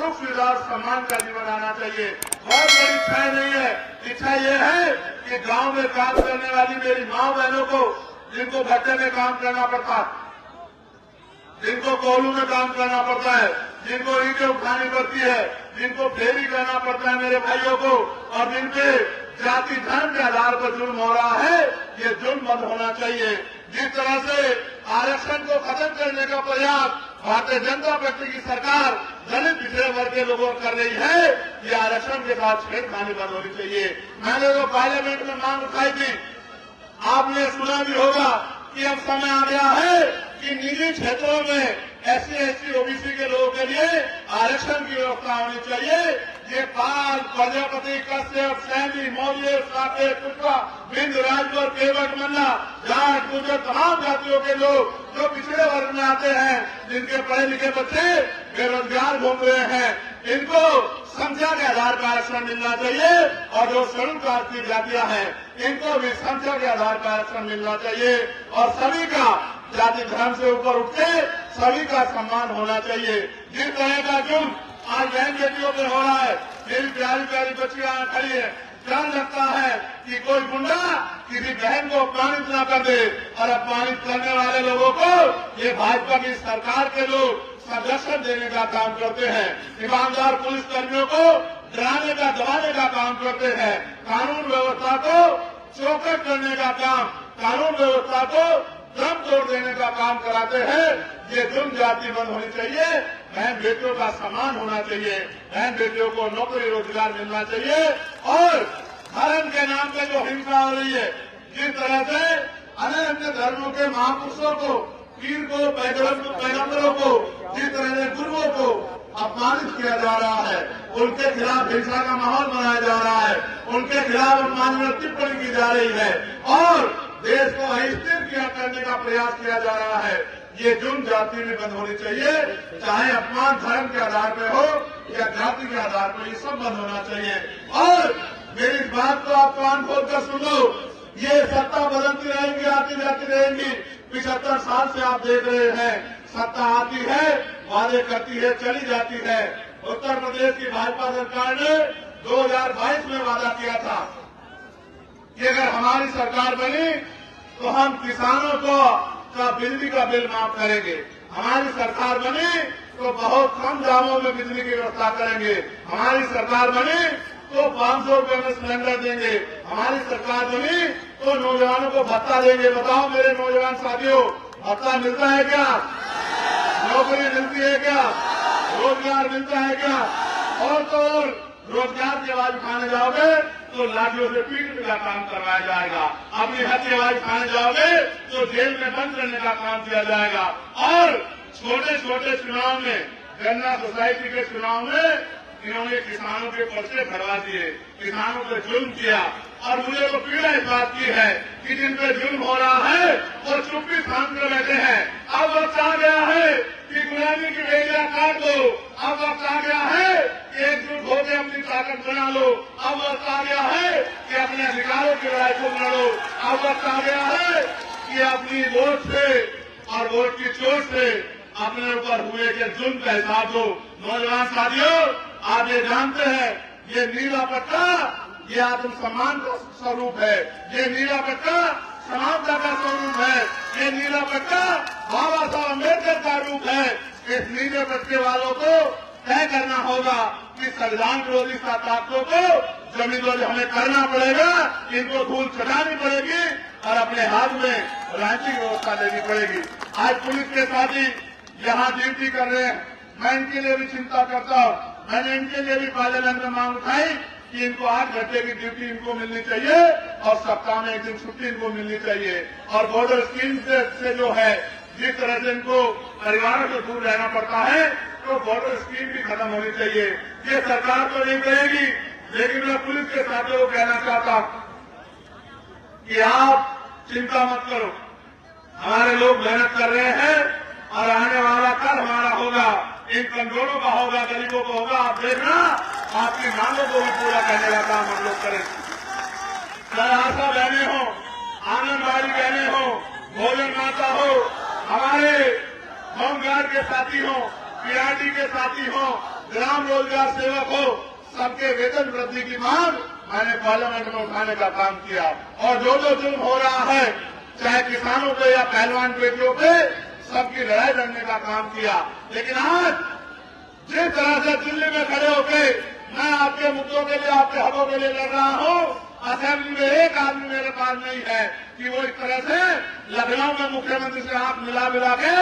सुख सुविधा और सम्मान का जीवन आना चाहिए। बहुत बड़ी इच्छा नहीं है, इच्छा ये है कि गांव में काम करने वाली मेरी माँ बहनों को, जिनको भट्टे में काम करना पड़ता है, जिनको कोल्हू में काम करना पड़ता है, जिनको ईंटें उठानी पड़ती है, जिनको फेरी करना पड़ता है मेरे भाइयों को, और जिनके जाति धर्म के आधार पर जुल्म हो रहा है, ये जुल्म बंद होना चाहिए। जिस तरह से आरक्षण को खत्म करने का प्रयास भारतीय जनता पार्टी की सरकार दलित पिछड़े वर्ग के लोगों कर रही है, ये आरक्षण के साथ छेड़खानी बंद होनी चाहिए। मैंने तो पार्लियामेंट में मांग उठाई थी, आपने सुना भी होगा कि अब समय आ गया है कि निजी क्षेत्रों में SC, ST, OBC के लोगों के लिए आरक्षण की व्यवस्था होनी चाहिए। ये पाल, प्रजापति, कश्यप, सैनी, मौर्य, साकेत, कुटवा, बिंद, राजपुर, केवट, मल्ला, जाट, गुर्जर, तमाम जातियों के लोग जो पिछड़े वर्ग में आते हैं, जिनके पढ़े लिखे बच्चे बेरोजगार घूम रहे हैं, इनको संख्या के आधार पर आरक्षण मिलना चाहिए। और जो शेड्यूल कास्ट की जातियां हैं, इनको भी संख्या के आधार पर आरक्षण मिलना चाहिए। और सभी का जाति धर्म से ऊपर उठते सभी का सम्मान होना चाहिए। जिस तरह का जुल्म आज बहन बेटियों पर हो रहा है, मेरी प्यारी प्यारी बच्चियां खड़ी है, डर लगता है कि कोई गुंडा किसी बहन को अपमानित न कर दे। और अपमानित करने वाले लोगों को ये भाजपा की सरकार के लोग संरक्षण देने का काम करते हैं, ईमानदार पुलिस कर्मियों को डराने का, दबाने का काम करते हैं, कानून व्यवस्था को चौकट करने का काम, कानून व्यवस्था को दम तोड़ देने का काम कराते हैं। ये जुल्म जाति बंद होनी चाहिए, बहन बेटियों का सम्मान होना चाहिए, बहन बेटियों को नौकरी रोजगार मिलना चाहिए। और धर्म के नाम पे जो हिंसा हो रही है, जिस तरह से अन्य धर्मों के महापुरुषों को, पीर को, पैगंबरों को, जिस तरह से गुरुओं को अपमानित किया जा रहा है, उनके खिलाफ हिंसा का माहौल बनाया जा रहा है, उनके खिलाफ अपमानजनक टिप्पणी की जा रही है और देश को अस्थिर करने का प्रयास किया जा रहा है। ये जुल्म जाति में बंद होनी चाहिए, चाहे अपमान धर्म के आधार पर हो या जाति के आधार पर, ये सब बंद होना चाहिए। और मेरी इस बात को आप कान खोलकर सुन लो, ये सत्ता बदलती रहेंगी, आती जाती रहेंगी। 75 साल से आप देख रहे हैं, सत्ता आती है, वादे करती है, चली जाती है। उत्तर प्रदेश की भाजपा सरकार ने 2022 में वादा किया था कि अगर हमारी सरकार बनी तो हम किसानों को का बिजली का बिल माफ करेंगे, हमारी सरकार बनी तो बहुत कम दामों में बिजली की व्यवस्था करेंगे, हमारी सरकार बनी तो 500 रुपये में सिलेंडर देंगे, हमारी सरकार बनी तो नौजवानों को भत्ता देंगे। बताओ मेरे नौजवान साथियों, भत्ता मिलता है क्या? नौकरी मिलती है क्या? रोजगार मिलता है क्या? और तो और रोजगार की आवाज उठाने जाओगे तो लाठियों से पीटने का काम करवाया जाएगा, अपनी हक की आवाज उठाने जाओगे तो जेल में बंद करने का काम किया जाएगा। और छोटे छोटे चुनाव में, गन्ना सोसाइटी के चुनाव में इन्होंने किसानों के पर्चे भरवा दिए, किसानों पे जुल्म किया। और मुझे तो पीड़ा इस बात की है कि जिन पे जुल्म हो रहा है वो चुप्पी थाम कर बैठे हैं। अब वक्त आ गया है कि गुलामी की बेड़ियां काट दो, अब वक्त आ गया है कि एकजुट होकर अपनी ताकत बना लो, अब वक्त आ गया है कि अपने अधिकारों की लड़ाई को लड़ो, अब वक्त आ गया है कि अपनी वोट से और वोट की चोट से अपने ऊपर हुए के जुल्म का हिसाब दो। नौजवान साथियों, आप ये जानते हैं, ये नीला पट्टा ये आत्मसम्मान का स्वरूप है, ये नीला पट्टा समानता का स्वरूप है, ये नीला पट्टा बाबा साहब अम्बेडकर का रूप है। इस नीले पट्टे वालों को तय करना होगा कि संविधान विरोधी ताकतों को जमींदोजी हमें करना पड़ेगा, इनको धूल चटानी पड़ेगी और अपने हाथ में राजनीतिक व्यवस्था लेनी पड़ेगी। आज पुलिस के साथी यहाँ ड्यूटी कर रहे हैं, मैं इनके लिए भी चिंता करता हूँ। मैंने इनके लिए भी पार्लियामेंट में मांग उठाई कि इनको 8 घंटे की ड्यूटी इनको मिलनी चाहिए और सप्ताह में 1 दिन छुट्टी इनको मिलनी चाहिए। और बॉर्डर स्कीम से जो है, जिस तरह से इनको परिवारों से दूर रहना पड़ता है, तो बॉर्डर स्कीम भी खत्म होनी चाहिए। ये सरकार तो नहीं करेगी, लेकिन मैं पुलिस के साथियों को कहना चाहता हूं कि आप चिंता मत करो, हमारे लोग मेहनत कर रहे हैं और आने वाला कल हमारा होगा, इन कमजोरों का होगा, गरीबों का होगा। आप देखना, आपकी मांगों को भी पूरा करने का काम हम लोग करें। चाहे आशा बहने हो, आंगनबाड़ी बहने हो, भोजन माता हो, हमारे होमगार्ड के साथी हो, पीआरडी के साथी हो, ग्राम रोजगार सेवक हो, सबके वेतन वृद्धि की मांग मैंने पार्लियामेंट में उठाने का काम किया। और जो जो जुल्म हो रहा है, चाहे किसानों पे या पहलवान बेटियों पे, सबकी लड़ाई लड़ने का काम किया। लेकिन आज जिस तरह से दिल्ली में खड़े होके मैं आपके मुद्दों के लिए, आपके हकों के लिए लड़ रहा हूँ, असेंबली में एक आदमी मेरे पास नहीं है कि वो इस तरह से लखनऊ में मुख्यमंत्री से हाथ मिला के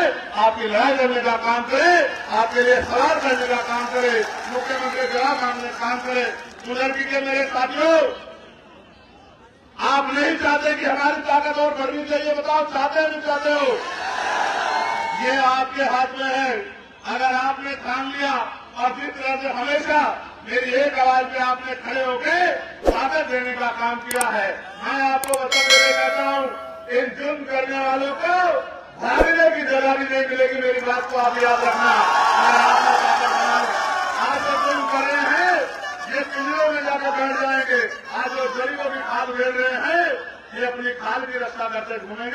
आपकी लड़ाई लड़ने का काम करे, आपके लिए सवाल करने का काम करे, मुख्यमंत्री जवाब मांगने का काम करे। बुजुर्गी के मेरे साथियों, आप नहीं चाहते कि हमारी ताकत और बढ़नी चाहिए? बताओ, चाहते हैं नहीं चाहते हो? ये आपके हाथ में है। अगर आपने ठान लिया और जिस तरह से हमेशा मेरी एक आवाज पे आपने खड़े होकर ताकत देने का काम किया है, मैं आपको वचन देने चाहता हूँ, इन जुल्म करने वालों को भागने की जगह भी नहीं मिलेगी। मेरी बात को आप याद रखना। मैं आपको ताकत बनाऊं। आज जो जुल्म कर रहे हैं, ये पिंजरों में जाकर बैठ जाएंगे। आज जो गरीबों की खाल घेर रहे हैं, ये अपनी खाल की रक्षा करते घूमेंगे।